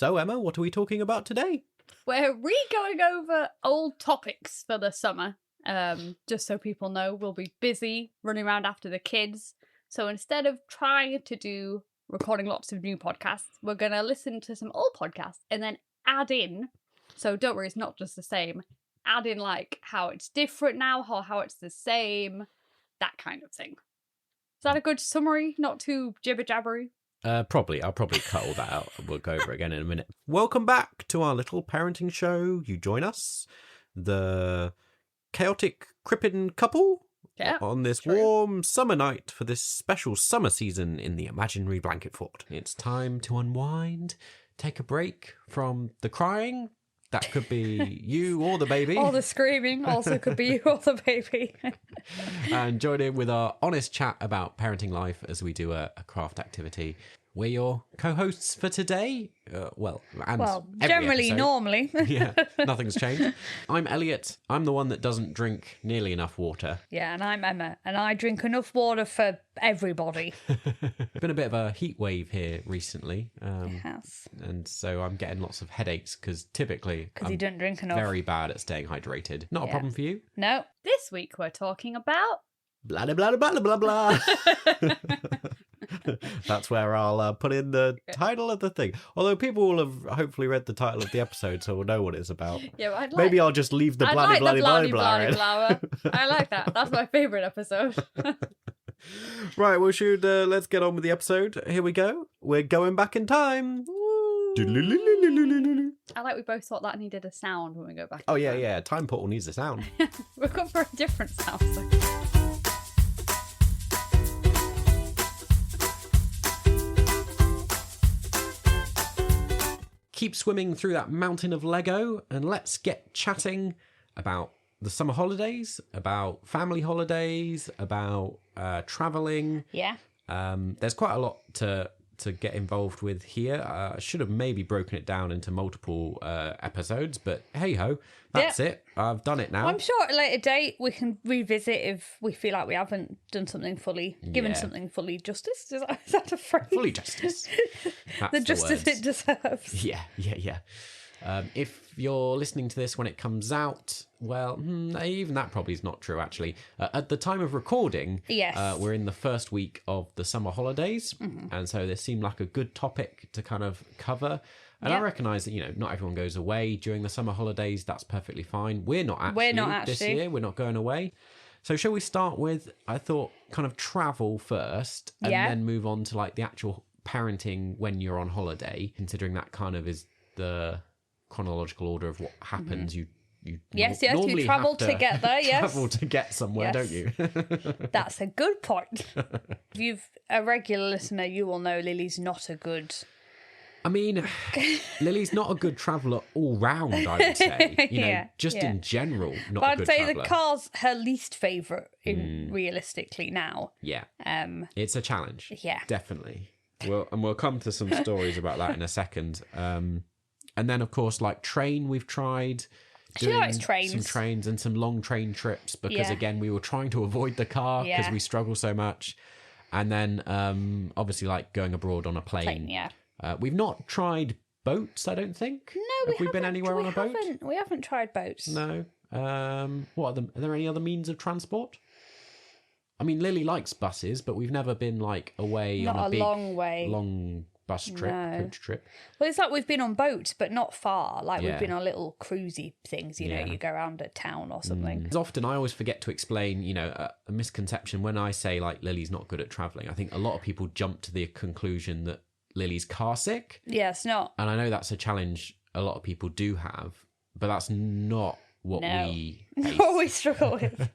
So, Emma, what are we talking about today? We're re-going over old topics for the summer. Just so people know, we'll be busy running around after the kids. So instead of trying to do recording lots of new podcasts, we're going to listen to some old podcasts and then add in, so don't worry, it's not just the same, add in like how it's different now or how it's the same, that kind of thing. Is that a good summary? Not too jibber-jabbery? Probably. I'll probably cut all that out. We'll go over it again in a minute. Welcome back to our little parenting show. You join us, the chaotic Crippen couple, on this warm summer night for this special summer season in the imaginary blanket fort. It's time to unwind, take a break from the crying. That could be you or the baby. Or the screaming also could be you or the baby. And join in with our honest chat about parenting life as we do a craft activity. We're your co-hosts for today. Generally, normally. Yeah, nothing's changed. I'm Elliot. I'm the one that doesn't drink nearly enough water. Yeah, and I'm Emma, and I drink enough water for everybody. It's been a bit of a heat wave here recently. It has. And so I'm getting lots of headaches because typically you don't drink enough. Very bad at staying hydrated. Not a problem for you? No. This week we're talking about... Blah, blah, blah, blah, blah, blah. That's where I'll put in the title of the thing. Although people will have hopefully read the title of the episode, so we'll know what it's about. Yeah, maybe I'll just leave the blah, blah, blah, blah. I like that. That's my favourite episode. Right, well, let's get on with the episode. Here we go. We're going back in time. I like we both thought that needed a sound when we go back. Oh, yeah. Time portal needs a sound. We're going for a different sound. So. Keep swimming through that mountain of Lego and let's get chatting about the summer holidays, about family holidays, about travelling. Yeah. There's quite a lot to get involved with here. I should have maybe broken it down into multiple episodes, but hey-ho, that's it. I've done it now. I'm sure at a later date we can revisit if we feel like we haven't done something fully, given something fully justice. Is that a phrase? Fully justice. The justice it deserves. Yeah. If you're listening to this when it comes out, well, even that probably is not true, actually. At the time of recording, yes. We're in the first week of the summer holidays, and so this seemed like a good topic to kind of cover. And I recognise that, not everyone goes away during the summer holidays. That's perfectly fine. We're not actually this year. We're not going away. So shall we start with, I thought, kind of travel first, and then move on to like the actual parenting when you're on holiday, considering that kind of is the chronological order of what happens. You normally travel to get there. Travel to get somewhere, don't you? That's a good point. If you've a regular listener, you will know Lily's not a good. I mean, Lily's not a good traveller all round, I would say. In general, not a good traveller. But I'd say the car's her least favourite, realistically, now. Yeah. It's a challenge. Yeah. Definitely. We'll come to some stories about that in a second. And then, of course, like train, we've tried doing some trains and some long train trips because, again, we were trying to avoid the car because we struggle so much. And then, obviously, like going abroad on a plane. We've not tried boats, I don't think. No, Have we been anywhere on a boat? We haven't tried boats. No. Are there any other means of transport? I mean, Lily likes buses, but we've never been like away on a big, long bus trip, coach trip. Well, it's like we've been on boats, but not far. Like we've been on little cruisy things, you know, you go around a town or something. Often I always forget to explain, a misconception when I say like Lily's not good at travelling. I think a lot of people jump to the conclusion that Lily's car sick. Yeah, it's not. And I know that's a challenge a lot of people do have, but that's not what we face. What we struggle with.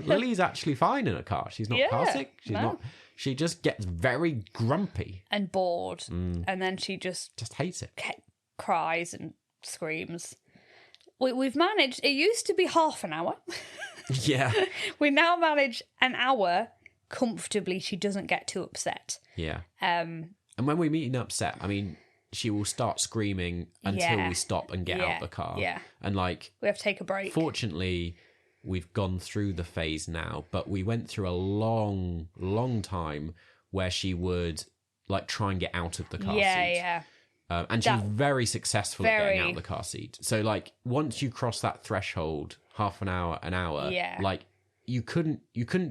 Lily's actually fine in a car. She's not car sick. She's not. She just gets very grumpy and bored, and then she just hates it. Cries and screams. We've managed. It used to be half an hour. Yeah. We now manage an hour comfortably. She doesn't get too upset. Yeah. And when we're meeting upset, I mean, she will start screaming until we stop and get out the car. Yeah. And like, we have to take a break. Fortunately, we've gone through the phase now, but we went through a long time where she would like try and get out of the car seat. Yeah. And she's very successful at getting out of the car seat. So, like, once you cross that threshold, half an hour, like, you couldn't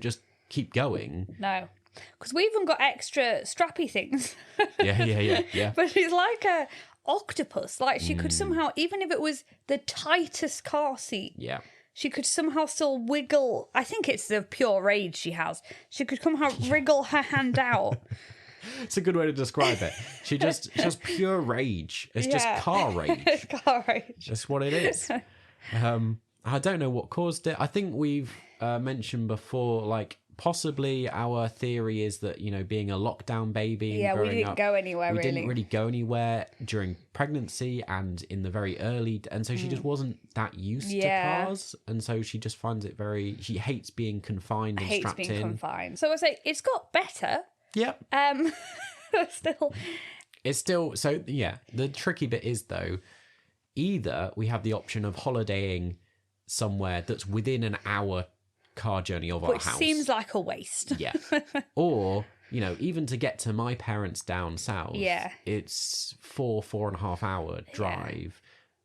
just keep going. No. Because we even got extra strappy things. Yeah. But she's like a octopus. Like, she could somehow, even if it was the tightest car seat, she could somehow still wiggle. I think it's the pure rage she has. She could somehow wriggle her hand out. It's a good way to describe it. She has pure rage. It's just car rage. It's car rage. That's what it is. I don't know what caused it. I think we've mentioned before, like, possibly our theory is that, you know, being a lockdown baby and growing we didn't go anywhere, we didn't really go anywhere during pregnancy and in the very early, and so she just wasn't that used to cars, and so she just finds it she hates being confined and strapped in. Confined. So I say it's got better. Yep. It's still so. Yeah. The tricky bit is, though, either we have the option of holidaying somewhere that's within an hour car journey of our house, which seems like a waste. Yeah. Or, you know, even to get to my parents down south, it's 4.5 hour drive.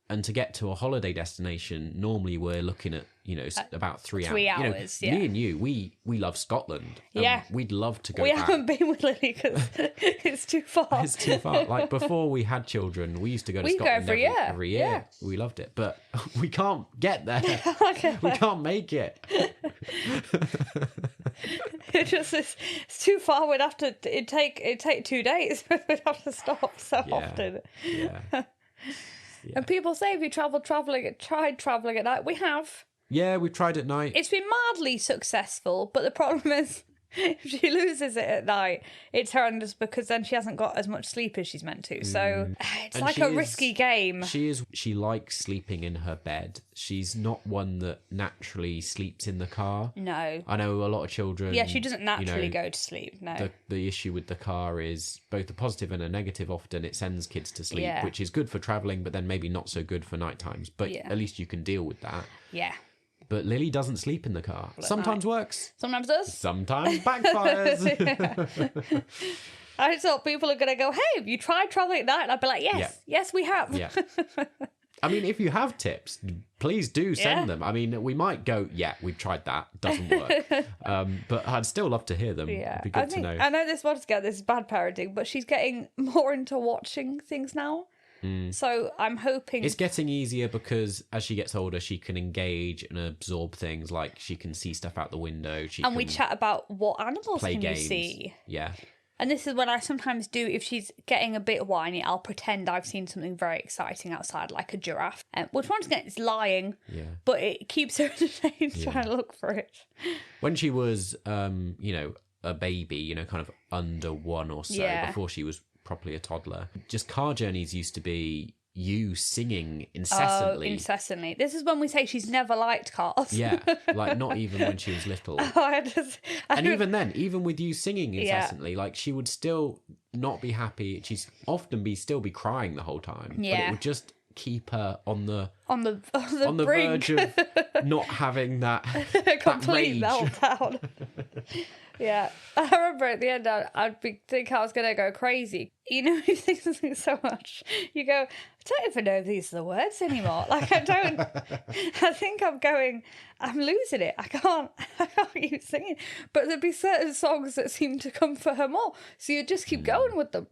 And to get to a holiday destination, normally we're looking at, you know, about 3 hours. 3 hours, you know, me and you, we love Scotland. We'd love to go back. We haven't been with Lily because it's too far. It's too far. Like, before we had children, we used to go to Scotland every year. Yeah. We loved it. But we can't get there. We can't make it. It's too far. It'd take 2 days. We'd have to stop so often. Yeah. Yeah. And people say if you tried travelling at night. We have. Yeah, we've tried at night. It's been mildly successful, but the problem is if she loses it at night, it's horrendous because then she hasn't got as much sleep as she's meant to. So it's like a risky game. She likes sleeping in her bed. She's not one that naturally sleeps in the car. No. I know a lot of children. Yeah, she doesn't naturally go to sleep. No. The issue with the car is both a positive and a negative. Often it sends kids to sleep, which is good for travelling, but then maybe not so good for night times. But at least you can deal with that. Yeah. But Lily doesn't sleep in the car. Sometimes works. Sometimes does. Sometimes backfires. I thought people are going to go, hey, have you tried travelling at night? And I'd be like, yes, we have. Yeah. I mean, if you have tips, please do send them. I mean, we might go, we've tried that. Doesn't work. But I'd still love to hear them. Yeah. It'd be good to know. I know this is bad parenting, but she's getting more into watching things now. So I'm hoping it's getting easier because as she gets older, she can engage and absorb things. Like, she can see stuff out the window. We chat about what animals can you see. Yeah. And this is when I sometimes do, if she's getting a bit whiny, I'll pretend I've seen something very exciting outside, like a giraffe. Which once again, it's lying, but it keeps her entertained trying to look for it. When she was, you know, a baby, you know, kind of under 1 or so, before she was properly a toddler, just car journeys used to be you singing incessantly. Incessantly. This is when we say she's never liked cars. Yeah, like not even when she was little. And even then, even with you singing incessantly, like, she would still not be happy. She'd often still be crying the whole time. Yeah. But it would just keep her on the verge of not having that complete that rage. Meltdown. Yeah, I remember at the end I'd think I was going to go crazy. You know, you think something so much, you go, I don't even know if these are the words anymore. Like, I think I'm losing it. I can't keep singing. But there'd be certain songs that seem to comfort her more, so you just keep going with them.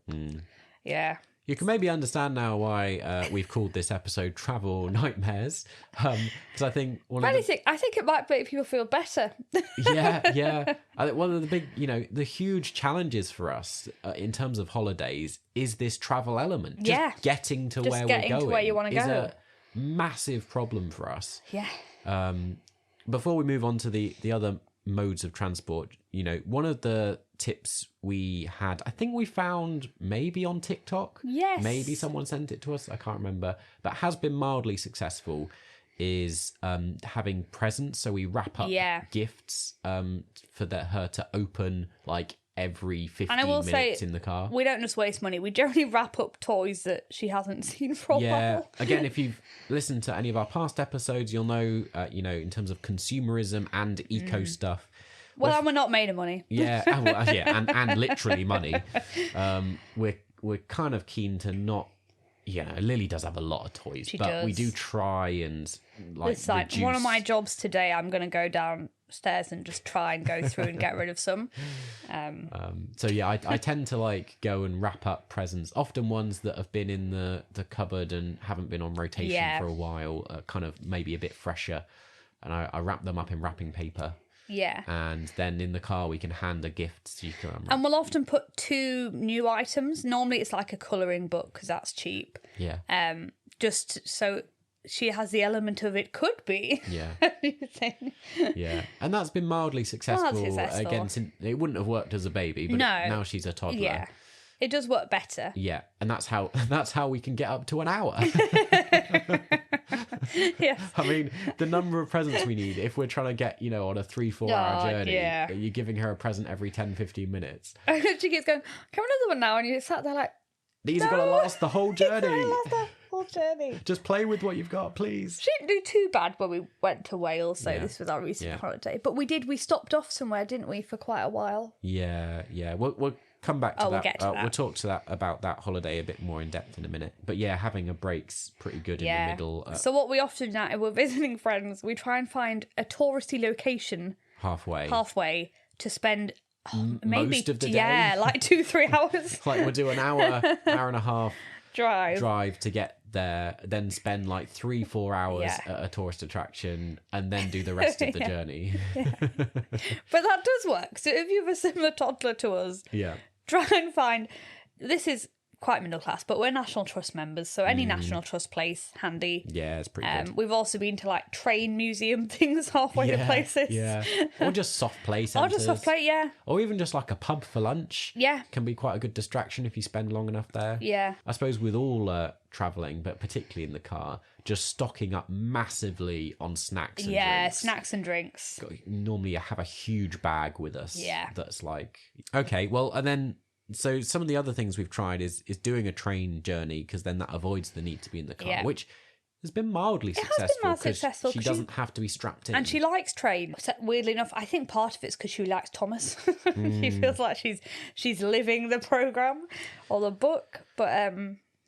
Yeah. You can maybe understand now why we've called this episode Travel Nightmares. Because I think I think it might make people feel better. Yeah. I think one of the big, you know, the huge challenges for us in terms of holidays is this travel element. Just getting to where we're going. To where you want to go. Is a massive problem for us. Yeah. Before we move on to the other modes of transport, you know, one of the tips we had, I think we found maybe on TikTok. Yes. Maybe someone sent it to us. I can't remember, but has been mildly successful, is having presents. So we wrap up gifts for her to open, like, every 15 minutes in the car. We don't just waste money. We generally wrap up toys that she hasn't seen for a while. Again, if you've listened to any of our past episodes, you'll know, you know, in terms of consumerism and eco stuff. Well, we're not made of money. Yeah, and literally money. We're kind of keen to not Lily does have a lot of toys, but we do try and it's like reduce... one of my jobs today. I'm going to go downstairs and just try and go through and get rid of some. So yeah, I tend to go and wrap up presents, often ones that have been in the cupboard and haven't been on rotation for a while, kind of maybe a bit fresher, and I wrap them up in wrapping paper. Yeah. And then in the car we can hand a gift so you can unwrap. And we'll often put 2 new items. Normally it's like a colouring book because that's cheap. Yeah. Just so she has the element of it could be. Yeah. Thing. Yeah. And that's been mildly successful. Again, it wouldn't have worked as a baby, but now she's a toddler. Yeah. It does work better. Yeah. And that's how we can get up to an hour. Yes. I mean, the number of presents we need, if we're trying to get, on a 3-4 hour journey, you're giving her a present every 10-15 minutes. She keeps going, can we another one now? And you sat there like, these are going to last the whole journey. Whole journey. Just play with what you've got, please. She didn't do too bad when we went to Wales, so this was our recent holiday. But we stopped off somewhere, didn't we, for quite a while? Yeah. We'll come back to that. We'll get to that. We'll talk about that holiday a bit more in depth in a minute. But yeah, having a break's pretty good in the middle. So what we often do now, if we're visiting friends, we try and find a touristy location halfway to spend maybe most of the day. Yeah, like 2-3 hours. We'll do an hour and a half drive to get there, then spend 3-4 hours at a tourist attraction, and then do the rest of the journey. Yeah. But that does work. So if you have a similar toddler to us, try and find... This is quite middle class, but we're National Trust members, so any National Trust place, handy. Yeah, it's pretty good. We've also been to train museum things halfway to places. Yeah, or just soft play centres. Or just soft play, yeah. Or even just a pub for lunch. Yeah. Can be quite a good distraction if you spend long enough there. Yeah. I suppose with all travelling, but particularly in the car, just stocking up massively on snacks and drinks. Yeah, snacks and drinks. Normally I have a huge bag with us. Yeah. That's okay, well, and then... So some of the other things we've tried is doing a train journey, because then that avoids the need to be in the car, which has been mildly successful. She doesn't have to be strapped in. And she likes train. Weirdly enough, I think part of it's because she likes Thomas. She feels like she's living the programme or the book. But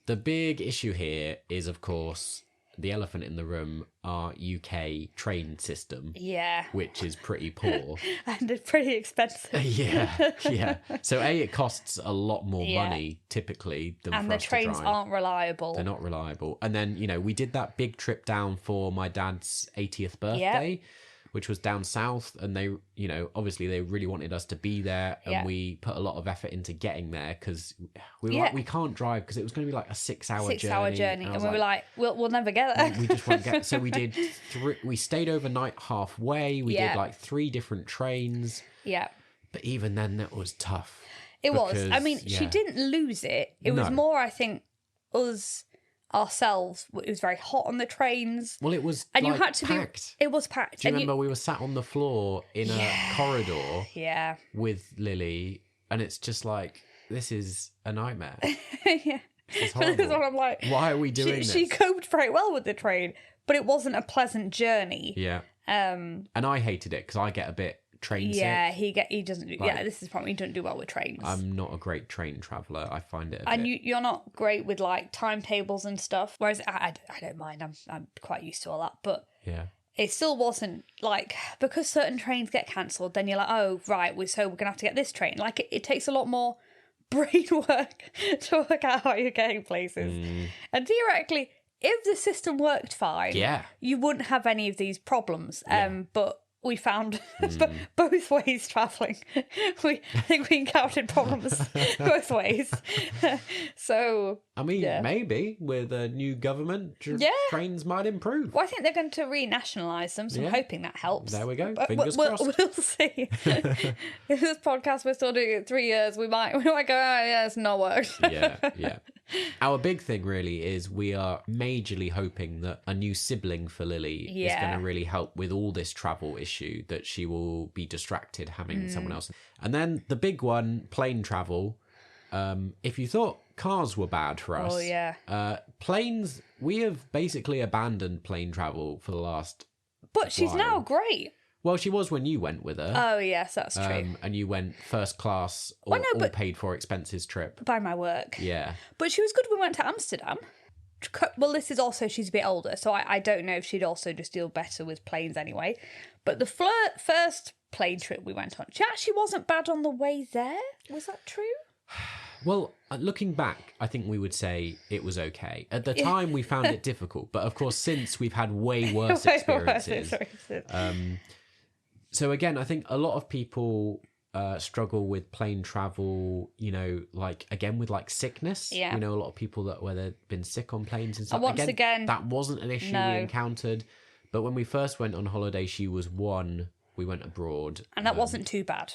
the big issue here is, of course, the elephant in the room, our UK train system. Yeah. Which is pretty poor. And it's pretty expensive. Yeah. So it costs a lot more money, typically, than for us to drive. And the trains aren't reliable. They're not reliable. And then, we did that big trip down for my dad's 80th birthday, which was down south, and they, obviously they really wanted us to be there, and we put a lot of effort into getting there, because we were we can't drive, because it was going to be a 6-hour journey. And we were like, we'll never get there. We just won't get. So we did. We stayed overnight halfway. We did 3 different trains. Yeah. But even then, that was tough. It was. I mean, she didn't lose it. It was more, I think, us ourselves. It was very hot on the trains. Well, it was and you had to packed. It was packed. Do you remember we were sat on the floor in a corridor with Lily, and it's just this is a nightmare. Yeah. It's horrible. This is what I'm like. Why are we doing this? She coped very well with the train, but it wasn't a pleasant journey. Yeah. And I hated it because I get a bit train sick. Yeah, he doesn't do... this is probably... He doesn't do well with trains. I'm not a great train traveller. I find it you're not great with timetables and stuff, whereas I don't mind. I'm quite used to all that, but... Yeah. It still wasn't because certain trains get cancelled, then you're like, oh, right, so we're going to have to get this train. It takes a lot more brain work to work out how you're getting places. And theoretically, if the system worked fine, you wouldn't have any of these problems. But we found both ways travelling. I think we encountered problems both ways. So I mean, maybe with a new government, trains might improve. Well, I think they're going to renationalise them, so I'm hoping that helps. There we go. Fingers crossed. We'll see. If this podcast we're still doing it 3 years, we might go, it's not worked. Yeah. Our big thing really is we are majorly hoping that a new sibling for Lily is going to really help with all this travel issue, that she will be distracted having someone else. And then the big one, plane travel. If you thought cars were bad for us, planes, we have basically abandoned plane travel for the last But she's now great. Well, she was when you went with her. Oh, yes, that's true. And you went first class or paid for expenses trip. By my work. Yeah. But she was good when we went to Amsterdam. well, this is also, she's a bit older, so I don't know if she'd also just deal better with planes anyway. But the first plane trip we went on, she actually wasn't bad on the way there. Was that true? Well, looking back, I think we would say it was okay. At the time, we found it difficult, but of course, since we've had way worse experiences. So again, I think a lot of people struggle with plane travel, you know, like, again, with like sickness. Yeah. You know, a lot of people where they've been sick on planes and stuff. And once again, that wasn't an issue we encountered. But when we first went on holiday, she was 1. We went abroad. And that wasn't too bad.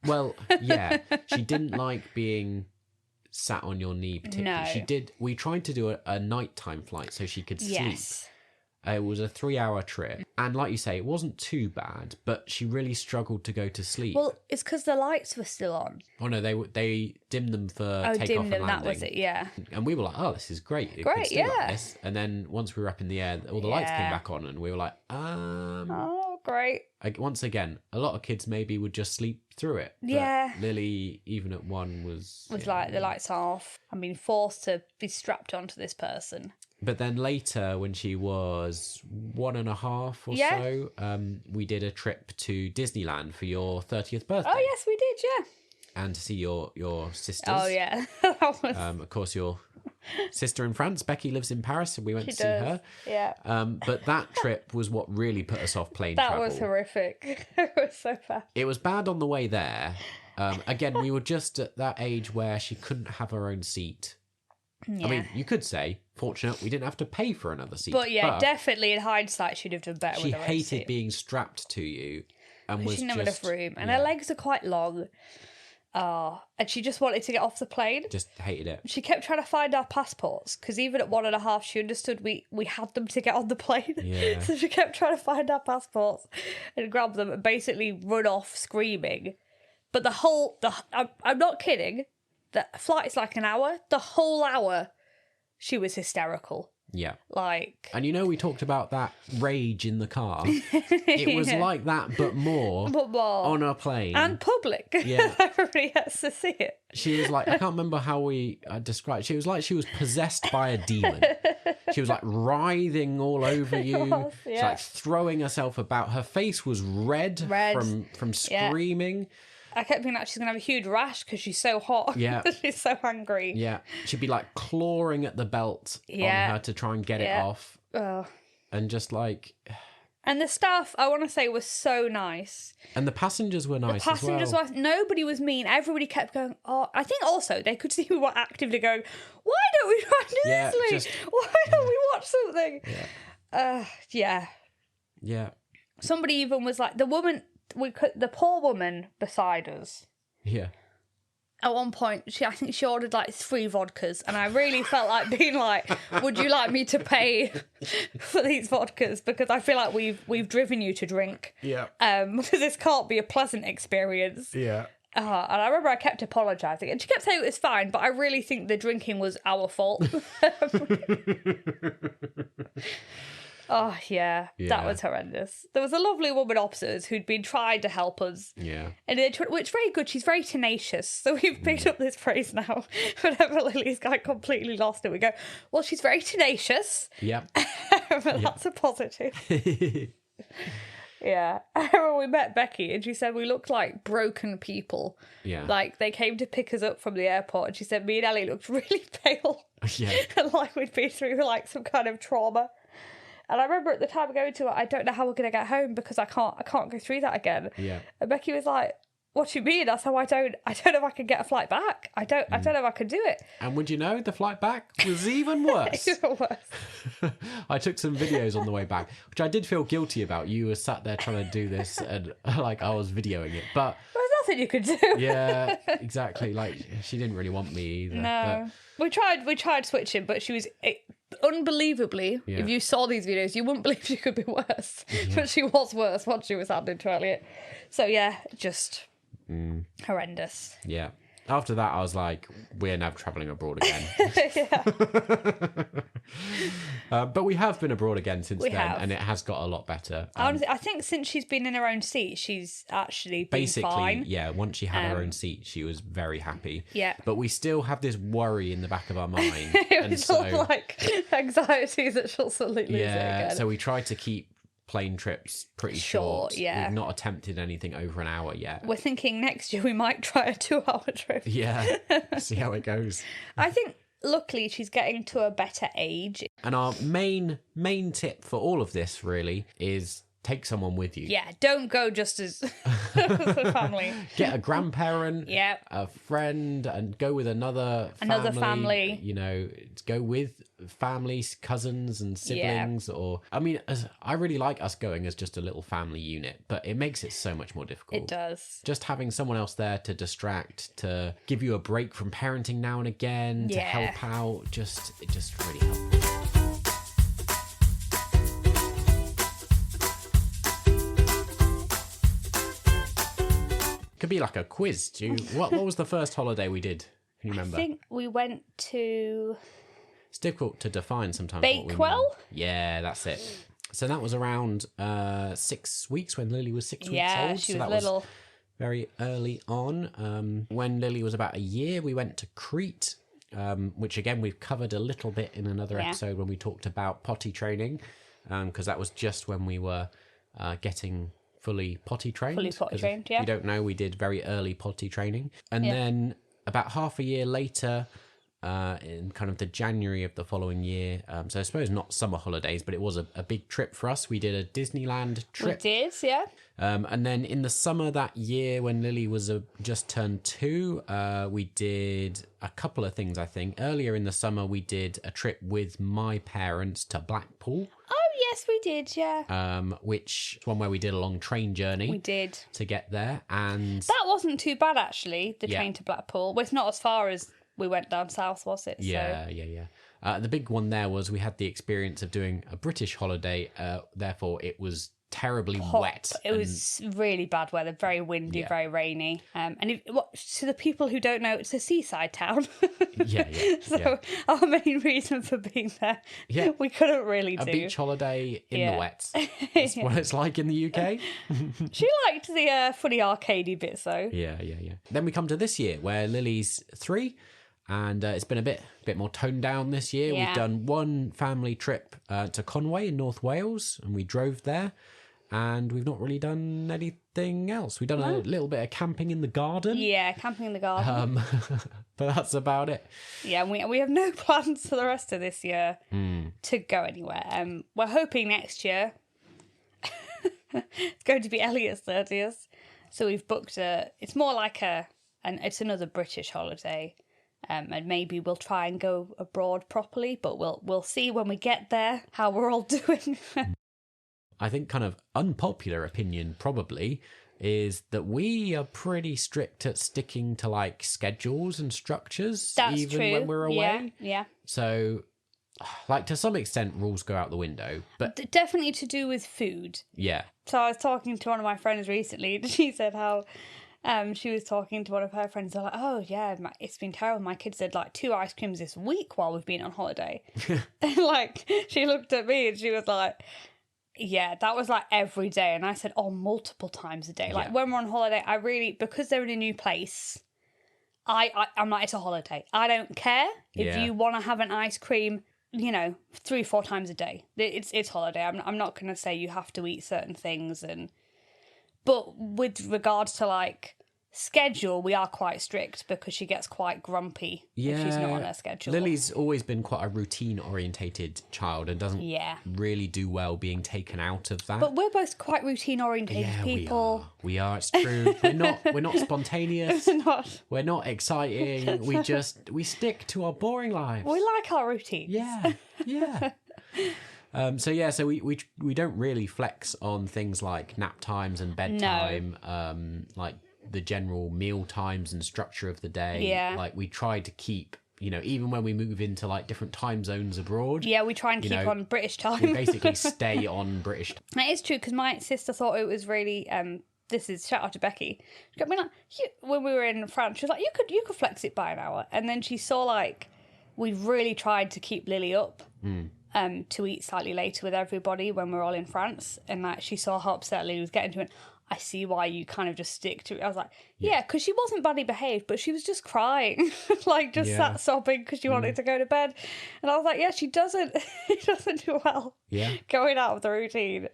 Well, yeah. She didn't like being sat on your knee particularly. No. We tried to do a nighttime flight so she could sleep. Yes. It was a 3-hour trip. And like you say, it wasn't too bad, but she really struggled to go to sleep. Well, it's because the lights were still on. Oh, no, they dimmed them for takeoff dimmed and them, landing. that was it, yeah. And we were like, oh, this is great. It could stay like this. And then once we were up in the air, all the lights came back on and we were like, Oh, great. Once again, a lot of kids maybe would just sleep through it. But Lily, even at 1, was like, the lights off. I'm being forced to be strapped onto this person. But then later, when she was 1.5 or so, we did a trip to Disneyland for your 30th birthday. Oh, yes, we did, yeah. And to see your sisters. Oh, yeah. That was... Of course, your sister in France, Becky, lives in Paris, and we went to see her. Yeah. But that trip was what really put us off plane travel. That was horrific. It was so bad. It was bad on the way there. Again, we were just at that age where she couldn't have her own seat. Yeah. I mean, you could say, fortunate we didn't have to pay for another seat. But yeah, definitely in hindsight, she'd have done better with her own seat. She hated being strapped to you. And she didn't have enough room. And her legs are quite long. And she just wanted to get off the plane. Just hated it. She kept trying to find our passports, because even at 1.5, she understood we had them to get on the plane. Yeah. So she kept trying to find our passports and grab them and basically run off screaming. But I'm not kidding, the flight is like an hour. The whole hour, she was hysterical. Yeah. Like... And you know, we talked about that rage in the car. It was like that, but more on a plane. And public. Yeah. Everybody has to see it. She was like, I can't remember how we described it. She was like she was possessed by a demon. She was like writhing all over you. She's like throwing herself about. Her face was red. From screaming. Yeah. I kept thinking that she's going to have a huge rash because she's so hot. Yeah. She's so angry. Yeah. She'd be like clawing at the belt on her to try and get it off. And just like... And the staff, I want to say, was so nice. And the passengers were nice as well. Nobody was mean. Everybody kept going, oh... I think also they could see we were actively going, why don't we try Disney? Why don't we watch something? Yeah. Yeah. Somebody even was like, the poor woman beside us. Yeah. At one point, I think she ordered like 3 vodkas, and I really felt like being like, "Would you like me to pay for these vodkas? Because I feel like we've driven you to drink. Yeah. Because this can't be a pleasant experience. Yeah. And I remember I kept apologising, and she kept saying it was fine, but I really think the drinking was our fault. Oh, yeah, that was horrendous. There was a lovely woman opposite us who'd been trying to help us. Yeah. And which very good. She's very tenacious. So we've picked up this phrase now. Whenever Lily's got completely lost it, we go, well, she's very tenacious. Yeah. That's a positive. Yeah. I remember we met Becky and she said we looked like broken people. Yeah. Like they came to pick us up from the airport and she said me and Ellie looked really pale. Yeah. And like we'd been through like some kind of trauma. And I remember at the time going to it, I don't know how we're going to get home because I can't go through that again. Yeah. And Becky was like, what do you mean? That's how I don't know if I can get a flight back. I don't know if I can do it. And would you know, the flight back was even worse. Even worse. I took some videos on the way back, which I did feel guilty about. You were sat there trying to do this and like I was videoing it. But there's nothing you could do. Yeah, exactly. Like she didn't really want me either. No. But... We tried switching, but she was... unbelievably, if you saw these videos, you wouldn't believe she could be worse. Yeah. But she was worse once she was handed to Elliot. So yeah, just horrendous. Yeah. After that, I was like, we're now travelling abroad again. But we have been abroad again since then, and it has got a lot better. Honestly, I think since she's been in her own seat, she's actually been basically fine. Yeah. Once she had her own seat, she was very happy. Yeah, but we still have this worry in the back of our mind. It's all like anxiety that she'll suddenly lose it again. So we try to keep plane trips pretty short. Yeah, we've not attempted anything over an hour yet. We're thinking next year we might try a 2-hour trip. Yeah, see how it goes. I think luckily she's getting to a better age. And our main tip for all of this really is take someone with you. Yeah, don't go just as a family. Get a grandparent, yeah, a friend, and go with another family. You know, go with families, cousins and siblings. Yeah. Or I mean, I really like us going as just a little family unit, but it makes it so much more difficult. It does. Just having someone else there to distract, to give you a break from parenting now and again, to help out, it just really helps. Could be like a quiz. What was the first holiday we did? Can you remember? I think we went to... It's difficult to define sometimes. Bakewell? Yeah, that's it. So that was around 6 weeks when Lily was 6 weeks old. Yeah, she was little. Was very early on. When Lily was about a year, we went to Crete, which again we've covered a little bit in another episode when we talked about potty training, because that was just when we were getting... fully potty trained. Fully potty trained, yeah. If you don't know, we did very early potty training. And then about half a year later, in kind of the January of the following year, so I suppose not summer holidays, but it was a big trip for us. We did a Disneyland trip. We did, yeah. And then in the summer that year, when Lily was just turned 2, we did a couple of things, I think. Earlier in the summer, we did a trip with my parents to Blackpool. Yes, we did, yeah. Which one where we did a long train journey. We did. To get there. And that wasn't too bad, actually, the train to Blackpool. Well, it's not as far as we went down south, was it? Yeah. The big one there was we had the experience of doing a British holiday. Therefore, it was terribly wet. It was really bad weather, very windy, very rainy. To the people who don't know, it's a seaside town. So our main reason for being there, we couldn't really do a beach holiday in the wet. That's what it's like in the UK. She liked the funny arcadey bits though. Yeah. Then we come to this year where Lily's 3. And it's been a bit more toned down this year. We've done one family trip to Conway in North Wales, and we drove there. And we've not really done anything else. We've done a little bit of camping in the garden. Yeah, camping in the garden. But that's about it. Yeah, we have no plans for the rest of this year to go anywhere. We're hoping next year it's going to be Elliot's 30th. So we've booked it's more like it's another British holiday. And maybe we'll try and go abroad properly, but we'll see when we get there how we're all doing. I think kind of unpopular opinion probably is that we are pretty strict at sticking to like schedules and structures. That's even true. When we're away. Yeah. So like to some extent rules go out the window, but definitely to do with food. Yeah. So I was talking to one of my friends recently and she said how she was talking to one of her friends. They're like, oh, yeah, it's been terrible. My kids had like 2 ice creams this week while we've been on holiday. And like, she looked at me and she was like, yeah, that was like every day. And I said, oh, multiple times a day. Like when we're on holiday, I really, because they're in a new place, I'm like, it's a holiday. I don't care if you want to have an ice cream, 3-4 times a day. It's holiday. I'm not going to say you have to eat certain things But with regards to like schedule, we are quite strict because she gets quite grumpy if she's not on her schedule. Lily's always been quite a routine orientated child and doesn't really do well being taken out of that. But we're both quite routine orientated people. We are. It's true. We're not spontaneous. We're not exciting. We stick to our boring lives. We like our routines. Yeah. So we don't really flex on things like nap times and bedtime, like the general meal times and structure of the day. Yeah. Like we try to keep, even when we move into like different time zones abroad. Yeah, we try and keep on British time. We basically stay on British time. That is true because my sister thought it was really this is shout out to Becky. She got me like, when we were in France, she was like, you could flex it by an hour. And then she saw like we really tried to keep Lily up to eat slightly later with everybody when we were all in France. And like she saw how upset Lily was getting to it. I see why you kind of just stick to it. I was like, yeah, because she wasn't badly behaved, but she was just crying, like just sat sobbing because she wanted to go to bed. And I was like, yeah, she doesn't do well going out of the routine.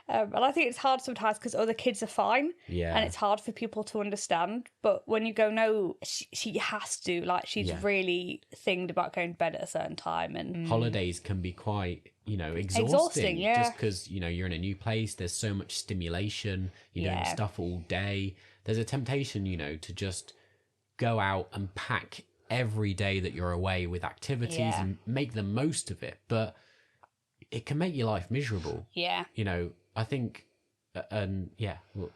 And I think it's hard sometimes because other kids are fine. Yeah. And it's hard for people to understand. But when you go, no, she has to. Like, she's really thinged about going to bed at a certain time. And holidays can be quite, exhausting. Just because, you're in a new place. There's so much stimulation. You're doing stuff all day. There's a temptation, to just go out and pack every day that you're away with activities and make the most of it. But it can make your life miserable. Yeah. I think,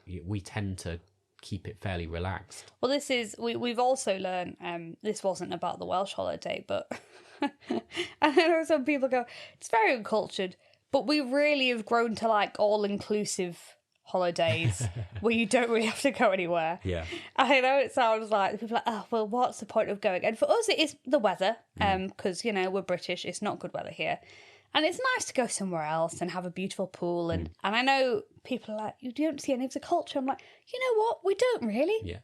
we tend to keep it fairly relaxed. Well, this is, we've also learned, this wasn't about the Welsh holiday, but I know some people go, it's very uncultured, but we really have grown to like all-inclusive holidays where you don't really have to go anywhere. Yeah. I know it sounds like, people are like, oh, well, what's the point of going? And for us, it is the weather, because, we're British, it's not good weather here. And it's nice to go somewhere else and have a beautiful pool. And I know people are like, you don't see any of the culture. I'm like, you know what? We don't really. Yeah.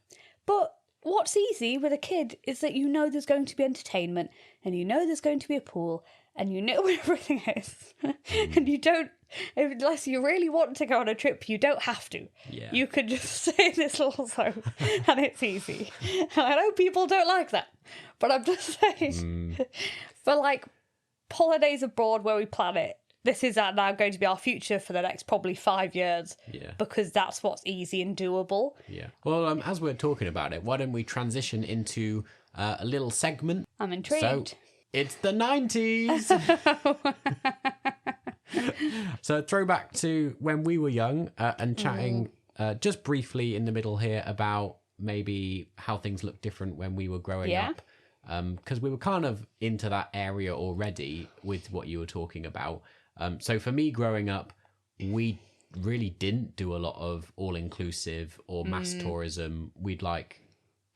But what's easy with a kid is that there's going to be entertainment and there's going to be a pool and where everything is. And you don't, unless you really want to go on a trip, you don't have to. Yeah. You could just stay in this little zone and it's easy. And I know people don't like that, but I'm just saying. For like, holidays abroad where we plan it, this is now going to be our future for the next probably 5 years. Yeah. Because that's what's easy and doable. Yeah. Well, as we're talking about it, why don't we transition into a little segment? I'm intrigued. So, it's the 90s! So, throwback to when we were young and chatting just briefly in the middle here about maybe how things look different when we were growing up. Because we were kind of into that area already with what you were talking about. So for me growing up, we really didn't do a lot of all-inclusive or mass tourism. We did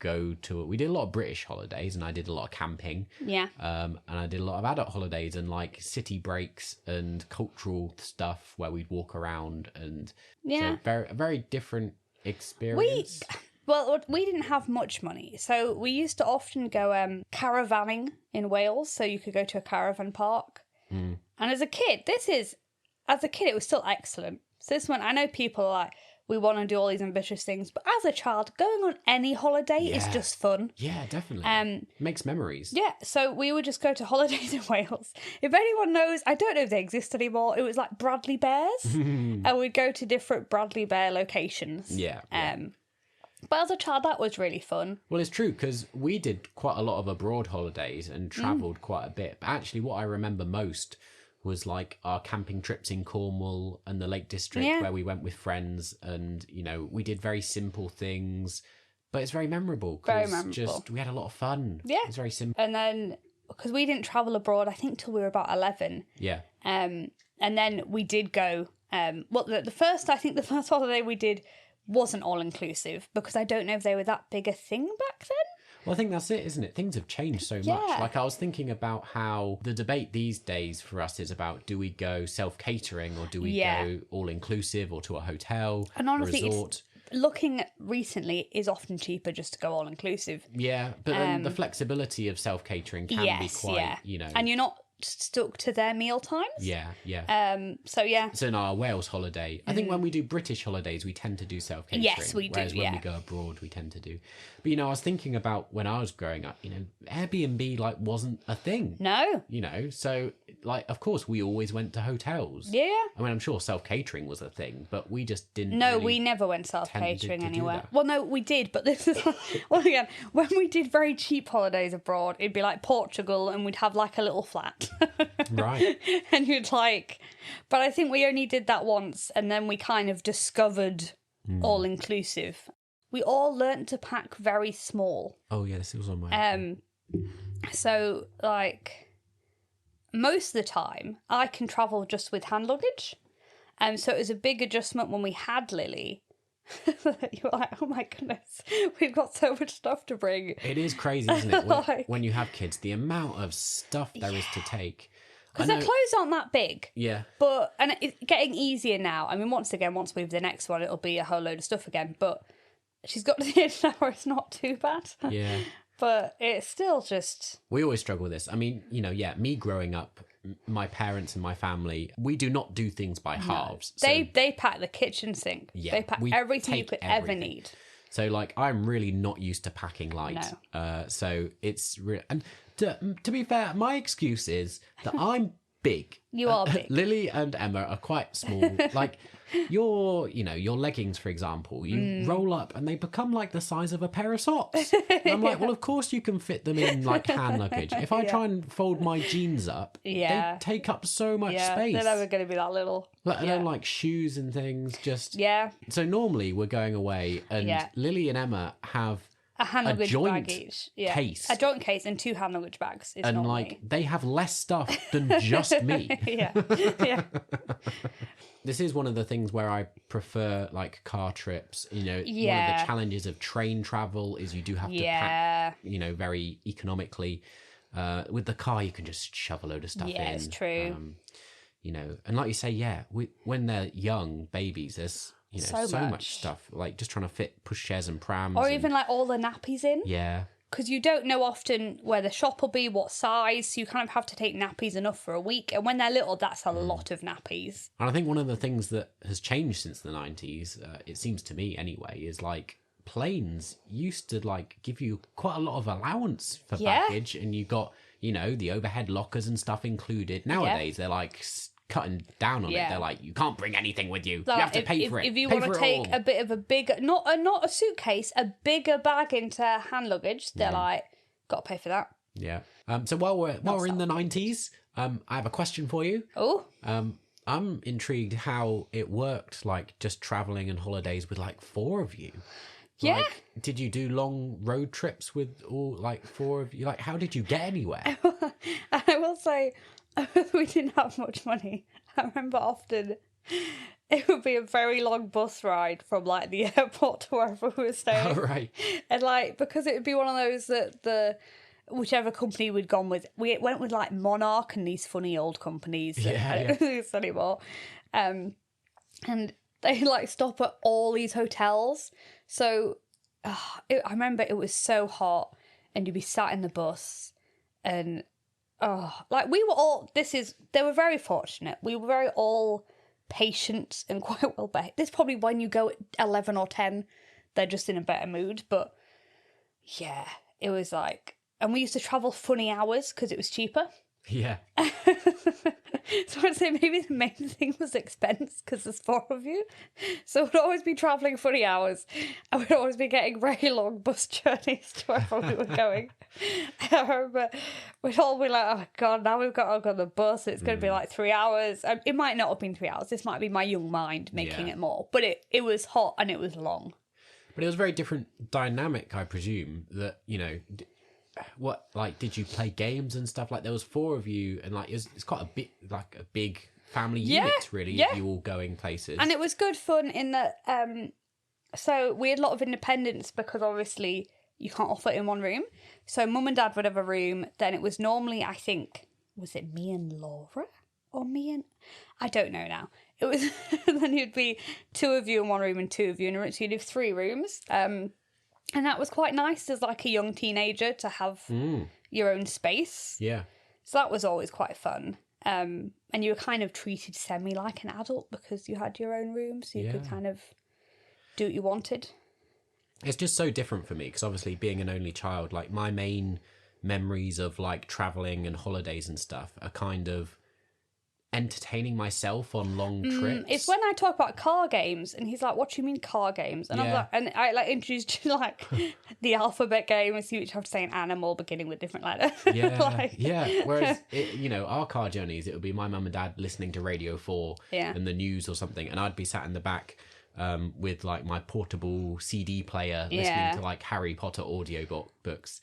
a lot of British holidays and I did a lot of camping. Yeah. And I did a lot of adult holidays and like city breaks and cultural stuff where we'd walk around and so a very different experience. Well, we didn't have much money, so we used to often go caravanning in Wales, so you could go to a caravan park. And as a kid, it was still excellent. So this one, I know people are like, we want to do all these ambitious things, but as a child, going on any holiday is just fun. Yeah, definitely. Makes memories. Yeah, so we would just go to holidays in Wales. If anyone knows, I don't know if they exist anymore, it was like Bradley Bears, and we'd go to different Bradley Bear locations. Yeah. But as a child, that was really fun. Well, it's true, because we did quite a lot of abroad holidays and travelled quite a bit. But actually, what I remember most was like our camping trips in Cornwall and the Lake District where we went with friends and, we did very simple things. But it's very memorable. Very memorable. Just, we had a lot of fun. Yeah. It's very simple. And then, because we didn't travel abroad, I think, till we were about 11. Yeah. And then we did go, the first holiday we did wasn't all-inclusive because I don't know if they were that big a thing back then. Well, I think that's it, isn't it? Things have changed so much. Like, I was thinking about how the debate these days for us is about, do we go self-catering or do we go all-inclusive or to a hotel, and honestly, resort? Looking at recently is often cheaper just to go all-inclusive. Yeah, but then the flexibility of self-catering can be quite, And you're not stuck to their meal times. So in our Wales holiday, I think when we do British holidays we tend to do self-catering. Yes, we do. Whereas when we go abroad we tend to do. But I was thinking about when I was growing up, Airbnb wasn't a thing. No. So of course we always went to hotels. Yeah. I mean, I'm sure self-catering was a thing, but we just didn't. No, really we never went self-catering anywhere. Well, no, we did, but this is again, when we did very cheap holidays abroad, it'd be like Portugal and we'd have like a little flat. Right. And you'd but I think we only did that once and then we kind of discovered all-inclusive. We all learnt to pack very small. Oh yeah, this was on my so most of the time I can travel just with hand luggage. So it was a big adjustment when we had Lily You're like, oh my goodness, we've got so much stuff to bring. It is crazy, isn't it? When you have kids, the amount of stuff there is to take. Because their clothes aren't that big. Yeah. And it's getting easier now. I mean, once we have the next one, it'll be a whole load of stuff again. But she's got to the age now where it's not too bad. Yeah. But it's still just... We always struggle with this. I mean, me growing up, my parents and my family, we do not do things by halves. No. They pack the kitchen sink. Yeah, they pack everything you could ever need. So, like, I'm really not used to packing light. No. So it's... And to be fair, my excuse is that I'm big. You are big. Lily and Emma are quite small. Like, your leggings, for example, you roll up and they become like the size of a pair of socks. And I'm like, well, of course you can fit them in like hand luggage. If I try and fold my jeans up, they take up so much space. They're never going to be that little. Let alone like shoes and things. Just So normally we're going away and Lily and Emma have a hand luggage joint bag each. case. A joint case and 2 hand luggage bags. And normally. Like they have less stuff than just me. Yeah. This is one of the things where I prefer like car trips. One of the challenges of train travel is you do have to pack, very economically. With the car, you can just shove a load of stuff in. Yeah, it's true. And like you say, when they're young babies, there's so much stuff. Like just trying to fit pushchairs and prams, or even like all the nappies in. Yeah. Because you don't know often where the shop will be, what size, so you kind of have to take nappies enough for a week. And when they're little, that's a lot of nappies. And I think one of the things that has changed since the 90s, it seems to me anyway, is like planes used to like give you quite a lot of allowance for baggage, and you got, the overhead lockers and stuff included. Nowadays, they're like cutting down on it. They're like, you can't bring anything with you. You have to pay for it. If you want to take a bit of a bigger, not a suitcase, a bigger bag into hand luggage, they're like, got to pay for that. Yeah. So while we're in the 90s, I have a question for you. Oh. I'm intrigued how it worked, like just traveling and holidays with like 4 of you. Yeah. Like, did you do long road trips with all like 4 of you? Like, how did you get anywhere? I will say, we didn't have much money. I remember often it would be a very long bus ride from like the airport to wherever we were staying. Oh, right. And like, because it would be one of those that whichever company we'd gone with, we went with like Monarch and these funny old companies that I don't use anymore. And they like stop at all these hotels. So I remember it was so hot and you'd be sat in the bus and like we were all, they were very fortunate. We were very all patient and quite well behaved. This is probably when you go at 11 or 10, they're just in a better mood. But yeah, it was like, and we used to travel funny hours because it was cheaper. Yeah. So I'd say maybe the main thing was expense because there's 4 of you. So we'd always be travelling funny hours and we'd always be getting very long bus journeys to wherever we were going. I remember we'd all be like, oh God, now we've got to go on the bus. It's going to be like 3 hours. It might not have been 3 hours. This might be my young mind making it more. But it was hot and it was long. But it was a very different dynamic, I presume, that, what, like, did you play games and stuff? Like, there was 4 of you, and like it's quite a big family unit, really, of you all going places. And it was good fun in that so we had a lot of independence because obviously you can't all fit in one room. So mum and dad would have a room. Then it was normally, I think, was it me and Laura or me and, I don't know now. It was then you'd be 2 of you in one room and 2 of you in a room, so you'd have 3 rooms. And that was quite nice as like a young teenager to have your own space. Yeah. So that was always quite fun. And you were kind of treated semi like an adult because you had your own room, so you could kind of do what you wanted. It's just so different for me because obviously being an only child, like my main memories of like traveling and holidays and stuff are kind of entertaining myself on long trips. It's when I talk about car games and he's like, what do you mean car games? And I'm like, and I like introduced you like the alphabet game and see which have to say an animal beginning with different letters. Yeah. Whereas our car journeys, it would be my mum and dad listening to Radio 4 and the news or something, and I'd be sat in the back with like my portable CD player listening to like Harry Potter audio books.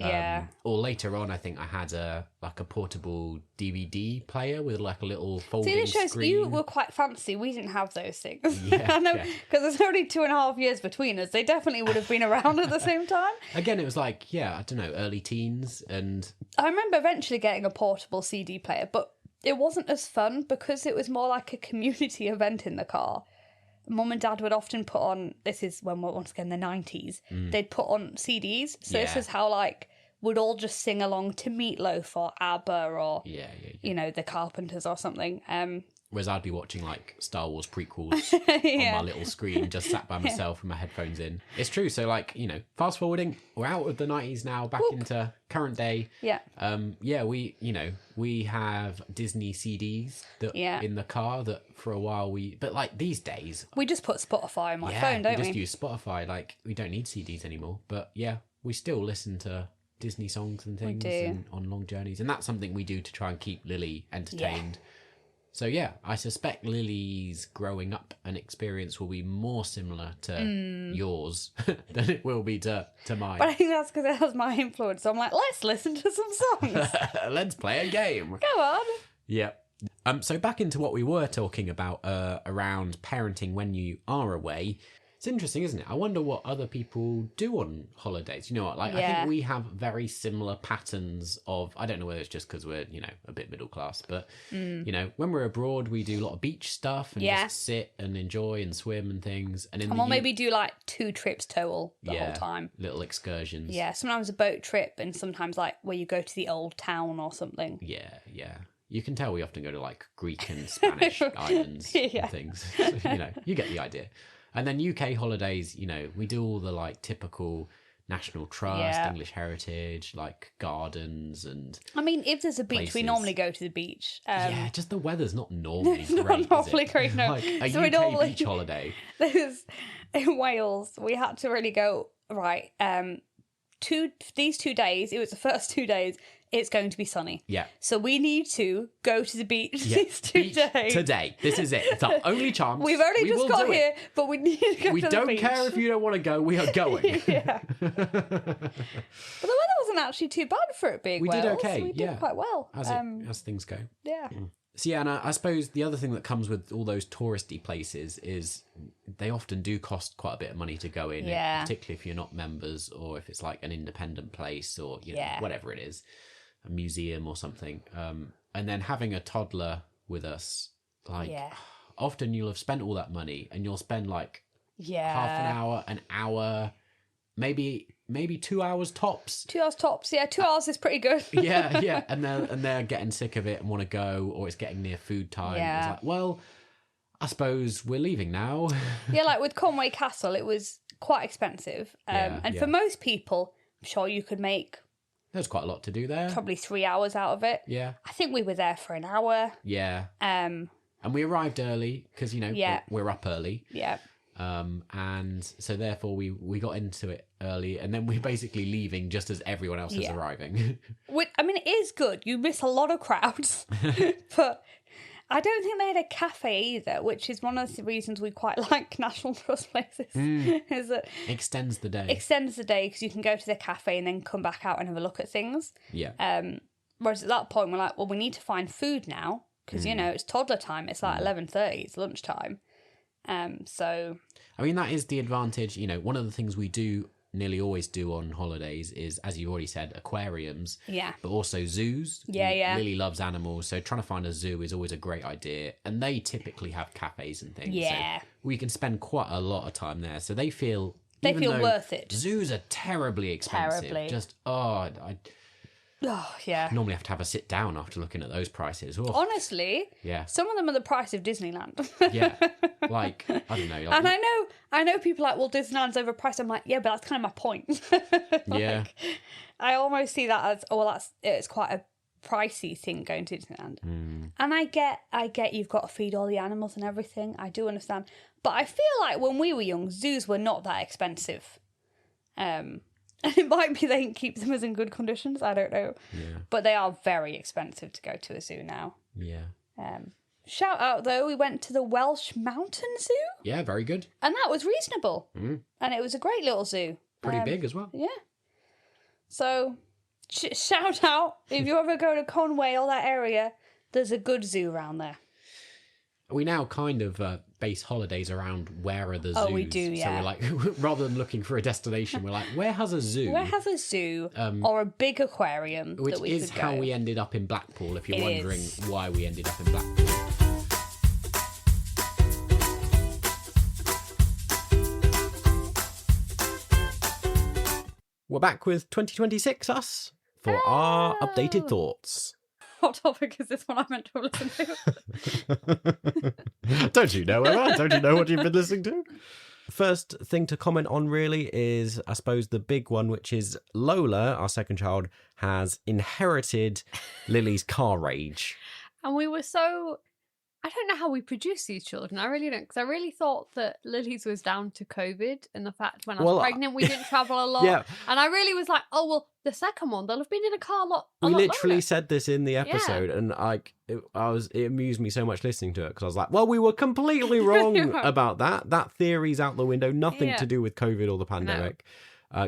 Yeah. Or later on, I think I had a portable DVD player with like a little folding See, this shows screen. you were quite fancy. We didn't have those things. Yeah, I know, because there's only 2.5 years between us. They definitely would have been around at the same time. Again, it was like, I don't know, early teens. And I remember eventually getting a portable CD player, but it wasn't as fun because it was more like a community event in the car. Mum and Dad would often put on, this is when we're once again the 90s, they'd put on CDs. So this is how like we'd all just sing along to Meatloaf or ABBA or, you know, the Carpenters or something. Whereas I'd be watching like Star Wars prequels on my little screen, just sat by myself with my headphones in. It's true. So like, you know, fast forwarding, we're out of the 90s now, back into current day. Yeah. We have Disney CDs that in the car that for a while but like these days. We just put Spotify on my phone, don't we? We just use Spotify. Like we don't need CDs anymore. But yeah, we still listen to Disney songs and things and on long journeys. And that's something we do to try and keep Lily entertained. Yeah. So yeah, I suspect Lily's growing up and experience will be more similar to yours than it will be to mine. But I think that's because it has my influence. So I'm like, let's listen to some songs. Let's play a game. Go on. Yeah. So back into what we were talking about around parenting when you are away. It's interesting, isn't it? I wonder what other people do on holidays. You know what? Like, I think we have very similar patterns of, I don't know whether it's just because we're, you know, a bit middle class, but, you know, when we're abroad, we do a lot of beach stuff and just sit and enjoy and swim and things. And we'll maybe do like 2 trips total the whole time. Little excursions. Yeah, sometimes a boat trip and sometimes like where you go to the old town or something. Yeah. You can tell we often go to like Greek and Spanish islands and things. So, you know, you get the idea. And then UK holidays, you know, we do all the like typical National Trust, English heritage, like gardens and I mean, if there's a beach, places. we normally go to the beach. Just the weather's not normally great. Not normally great, no. Like a UK beach holiday. In Wales, we had to really go, right, these 2 days, it was the first 2 days, it's going to be sunny. Yeah. So we need to go to the beach these 2 days. Today. This is it. It's our only chance. We've only just got here, but we need to go to the beach. We don't care if you don't want to go. We are going. Yeah. But the weather wasn't actually too bad for it being Wales. We did okay. We did quite well. As things go. Yeah. So yeah, and I suppose the other thing that comes with all those touristy places is they often do cost quite a bit of money to go in, particularly if you're not members or if it's like an independent place or you know, whatever it is, a museum or something. And then having a toddler with us, like often you'll have spent all that money and you'll spend like half an hour, maybe 2 hours tops. 2 hours tops, yeah. 2 hours is pretty good. yeah. And they're getting sick of it and want to go, or it's getting near food time. Yeah. It's like, well, I suppose we're leaving now. Yeah, like with Conway Castle, it was quite expensive. For most people, I'm sure you could make... There's quite a lot to do there. Probably 3 hours out of it. Yeah. I think we were there for an hour. Yeah. And we arrived early because, you know, we're up early. Yeah. And so therefore we got into it early and then we're basically leaving just as everyone else is arriving. I mean, it is good. You miss a lot of crowds, but I don't think they had a cafe either, which is one of the reasons we quite like National Trust places. Is that extends the day because you can go to the cafe and then come back out and have a look at things. Yeah. Whereas at that point we're like, well, we need to find food now because you know it's toddler time. It's like 11:30. It's lunchtime. So I mean, that is the advantage. You know, one of the things we do nearly always do on holidays is, as you already said, aquariums. Yeah. But also zoos. Yeah. Lily loves animals, so trying to find a zoo is always a great idea. And they typically have cafes and things. Yeah. So we can spend quite a lot of time there. So they feel worth it. Zoos are terribly expensive. Just normally have to have a sit down after looking at those prices. Oh. Honestly, some of them are the price of Disneyland. Like I don't know. Like, and I know people are like, well, Disneyland's overpriced. I'm like, yeah, but that's kind of my point. I almost see that as it's quite a pricey thing going to Disneyland. And I get you've got to feed all the animals and everything. I do understand, but I feel like when we were young, zoos were not that expensive. And it might be they can keep them as in good conditions. I don't know. Yeah. But they are very expensive to go to a zoo now. Yeah. Shout out, though, we went to the Welsh Mountain Zoo. Yeah, very good. And that was reasonable. And it was a great little zoo. Pretty big as well. Yeah. So, shout out, if you ever go to Conway or that area, there's a good zoo around there. We now kind of base holidays around where are the zoos. Oh, we do, yeah. So we're like, rather than looking for a destination, we're like, where has a zoo? Where has a zoo or a big aquarium which that we is could how go? we ended up in Blackpool, if you're It wondering is. why we ended up in Blackpool. We're back with 2026 Us for our updated thoughts. What topic is this one I meant to listen to? Don't you know, Emma? Don't you know what you've been listening to? First thing to comment on really is, I suppose, the big one, which is Lola, our second child, has inherited Lily's car rage. And we were so... I don't know how we produce these children. I really don't, because I really thought that Lily's was down to COVID and the fact when I was pregnant we didn't travel a lot. Yeah. And I really was like, oh, well, the second one, they'll have been in a car a lot We literally longer. said this in the episode, and like it amused me so much listening to it, because I was like, well, we were completely wrong about that. That theory's out the window. Nothing to do with COVID or the pandemic.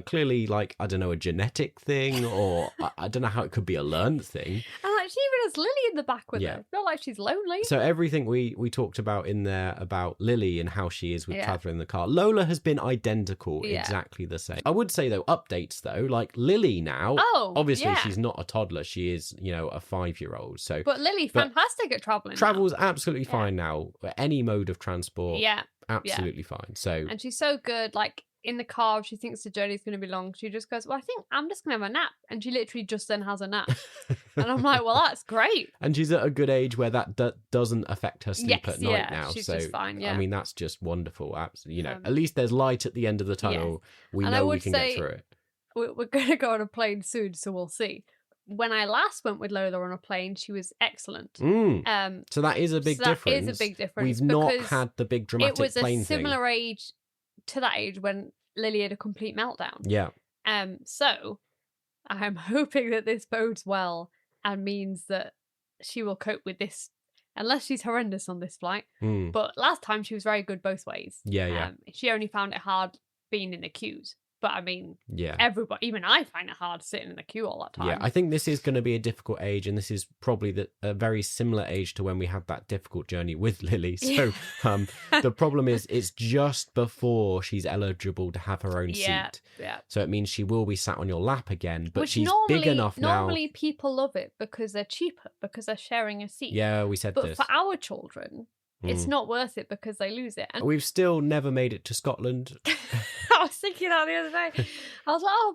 Clearly, like, I don't know, a genetic thing, or I don't know how it could be a learned thing. And like, she even has Lily in the back with her. Not like she's lonely. So everything we talked about in there about Lily and how she is with Toddler in the car, Lola has been identical, exactly the same. I would say, though, updates, though, like Lily now, obviously she's not a toddler. She is, you know, a 5-year-old. So, but Lily, fantastic at travelling. Travel's absolutely fine now. Any mode of transport, Yeah. absolutely fine. So, and she's so good, like, in the car, if she thinks the journey's going to be long, she just goes, well, I think I'm just going to have a nap. And she literally just then has a nap. And I'm like, well, that's great. And she's at a good age where that doesn't affect her sleep at night now. She's so, just fine, I mean, that's just wonderful. Absolutely. You know, at least there's light at the end of the tunnel. We know we can get through it. We're going to go on a plane soon, so we'll see. When I last went with Lola on a plane, she was excellent. So that is a big difference. That is a big difference. We've not had the big dramatic plane thing. It was a similar age to that age when Lily had a complete meltdown. Yeah. So I'm hoping that this bodes well and means that she will cope with this, unless she's horrendous on this flight. But last time she was very good both ways. Yeah. She only found it hard being in the queues. But I mean, everybody, even I find it hard sitting in the queue all that time. Yeah, I think this is going to be a difficult age, and this is probably a very similar age to when we had that difficult journey with Lily. So the problem is it's just before she's eligible to have her own seat. Yeah. So it means she will be sat on your lap again, but she's normally, big enough now. Normally people love it because they're cheaper, because they're sharing a seat. Yeah, we said this. But for our children, it's not worth it because they lose it. And we've still never made it to Scotland. I was thinking that the other day. I was like, oh,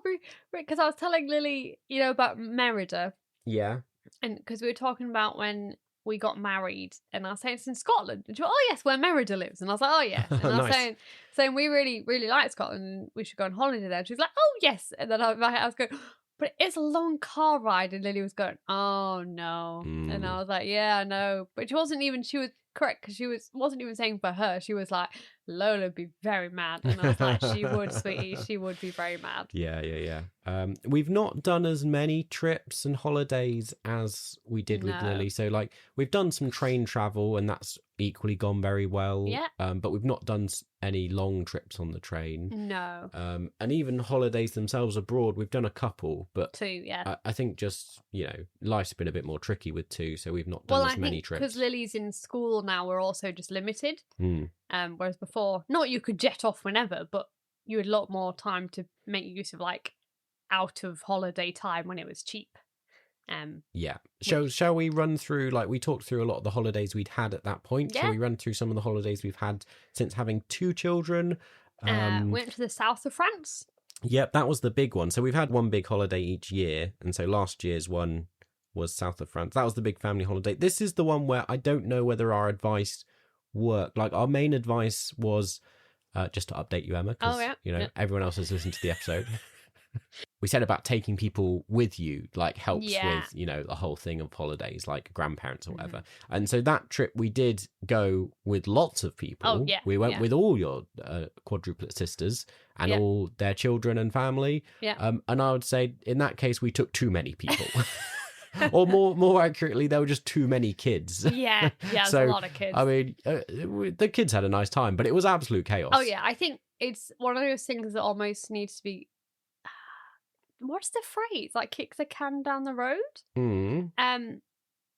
because I was telling Lily, you know, about Merida. Yeah. And because we were talking about when we got married, and I was saying it's in Scotland. And she went, oh, yes, where Merida lives. And I was like, oh, yes. And I was saying we really, really like Scotland and we should go on holiday there. And she was like, oh, yes. And then I was going, but it's a long car ride. And Lily was going, oh, no. And I was like, yeah, I know. But she was correct, because she wasn't even saying for her. She was like, Lola would be very mad. And I was like, she would, sweetie. She would be very mad. Yeah. We've not done as many trips and holidays as we did with Lily. So, like, we've done some train travel, and that's equally gone very well. Yeah. But we've not done any long trips on the train. No. And even holidays themselves abroad, we've done a couple. But 2, yeah. I think just, you know, life's been a bit more tricky with 2, so we've not done as many trips. Because Lily's in school now, we're also just limited. Whereas before, not you could jet off whenever, but you had a lot more time to make use of, like, out of holiday time when it was cheap. Yeah. Shall we run through, like, we talked through a lot of the holidays we'd had at that point. Yeah. Shall we run through some of the holidays we've had since having 2 children? We went to the south of France. Yep, that was the big one. So we've had one big holiday each year. And so last year's one was south of France. That was the big family holiday. This is the one where I don't know whether our advice worked. Like, our main advice was, just to update you, Emma, because, everyone else has listened to the episode. We said about taking people with you, like, helps with, you know, the whole thing of holidays, like grandparents or whatever. And so that trip we did go with lots of people. Oh, yeah. We went with all your quadruplet sisters and all their children and family. Yeah. And I would say in that case, we took too many people. Or more accurately, there were just too many kids. Yeah, there's a lot of kids. I mean, the kids had a nice time, but it was absolute chaos. Oh, yeah, I think it's one of those things that almost needs to be what's the phrase? Like, kick the can down the road? Mm.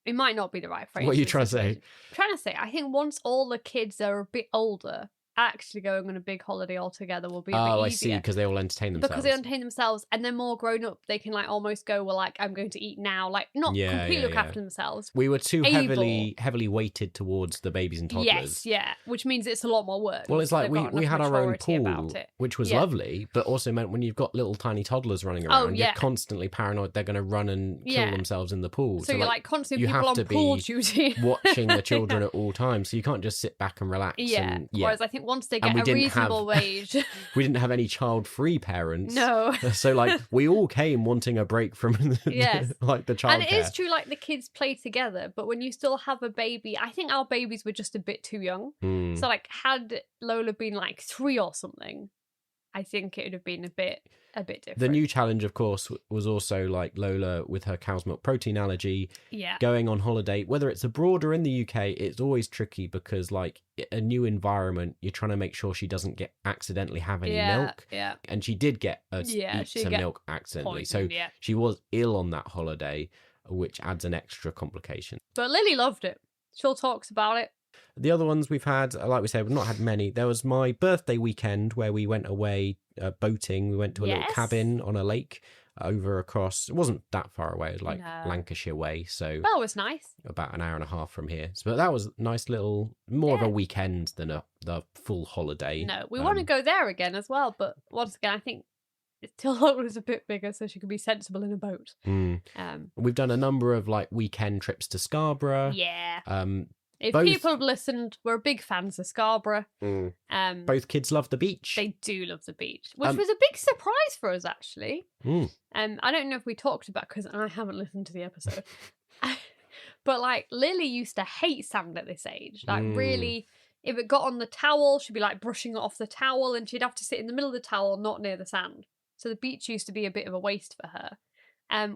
It might not be the right phrase. What are you trying to say? I'm trying to say, I think once all the kids are a bit older, actually going on a big holiday all together will be a bit easier. Oh, I see, because they all entertain themselves. Because they entertain themselves, and they're more grown up. They can like almost go, well, like, I'm going to eat now. Like, not completely look after themselves. We were too heavily weighted towards the babies and toddlers. Yes, yeah, which means it's a lot more work. Well, it's like we had our own pool, which was lovely, but also meant when you've got little tiny toddlers running around, you're constantly paranoid they're going to run and kill themselves in the pool. So you're like constantly people on pool duty. Watching the children at all times, so you can't just sit back and relax. Whereas I think once they get a reasonable wage. We didn't have any child-free parents. No. So, like, we all came wanting a break from the childcare. And it is true, like, the kids play together, but when you still have a baby, I think our babies were just a bit too young. So, like, had Lola been, like, 3 or something, I think it would have been a bit different. The new challenge, of course, was also like Lola with her cow's milk protein allergy. Yeah. Going on holiday, whether it's abroad or in the UK, it's always tricky because, like, a new environment, you're trying to make sure she doesn't accidentally have any milk. Yeah. And she did get some milk accidentally. So she was ill on that holiday, which adds an extra complication. But Lily loved it. She talks about it. The other ones we've had, like we said, we've not had many. There was my birthday weekend where we went away boating. We went to a little cabin on a lake over across. It wasn't that far away. It was like Lancashire way. So that was nice. About an hour and a half from here. So, but that was nice little, more of a weekend than the full holiday. No, we want to go there again as well. But once again, I think still was a bit bigger so she could be sensible in a boat. We've done a number of like weekend trips to Scarborough. Yeah. If people have listened, we're big fans of Scarborough. Both kids love the beach. They do love the beach, which was a big surprise for us, actually. I don't know if we talked about, because I haven't listened to the episode, but like Lily used to hate sand at this age. Like really, if it got on the towel, she'd be like brushing it off the towel, and she'd have to sit in the middle of the towel, not near the sand. So the beach used to be a bit of a waste for her.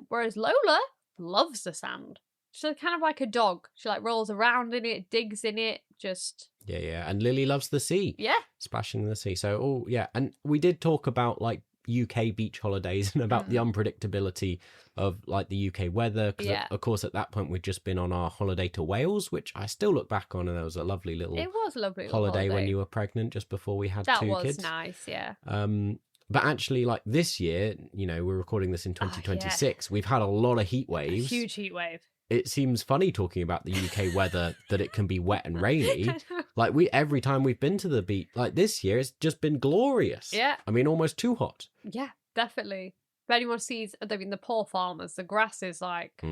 Whereas Lola loves the sand. She's kind of like a dog. She like rolls around in it, digs in it, just... Yeah. And Lily loves the sea. Yeah. Splashing in the sea. So, And we did talk about like UK beach holidays and about the unpredictability of like the UK weather. Because of course at that point we'd just been on our holiday to Wales, which I still look back on, and there was a lovely little... It was a lovely holiday when you were pregnant, just before we had 2 kids. That was nice, yeah. But actually, like this year, we're recording this in 2026. We've had a lot of heat waves. A huge heat wave. It seems funny talking about the UK weather that it can be wet and rainy. Like every time we've been to the beach, like this year, it's just been glorious. Yeah. I mean, almost too hot. Yeah, definitely. If anyone sees, the poor farmers, the grass is like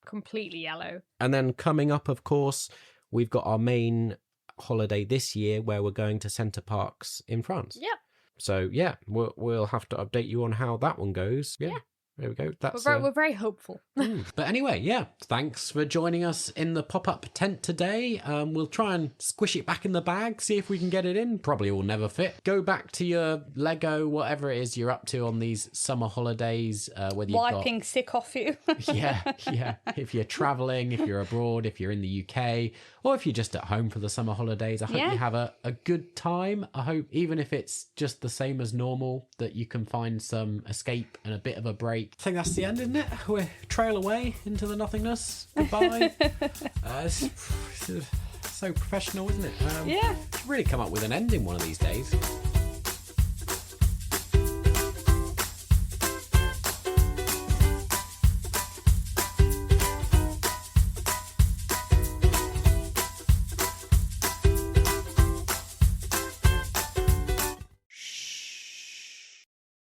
completely yellow. And then coming up, of course, we've got our main holiday this year where we're going to Center Parcs in France. Yep. So, we'll have to update you on how that one goes. Yeah. There we go. We're very hopeful. But anyway, thanks for joining us in the pop-up tent today. We'll try and squish it back in the bag, see if we can get it in. Probably will never fit. Go back to your Lego, whatever it is you're up to on these summer holidays. Whether you've wiping sick off you. Yeah. If you're travelling, if you're abroad, if you're in the UK, or if you're just at home for the summer holidays, I hope you have a good time. I hope, even if it's just the same as normal, that you can find some escape and a bit of a break. I think that's the end, isn't it? We trail away into the nothingness. Goodbye. It's so professional, isn't it? Yeah. Should really come up with an ending one of these days.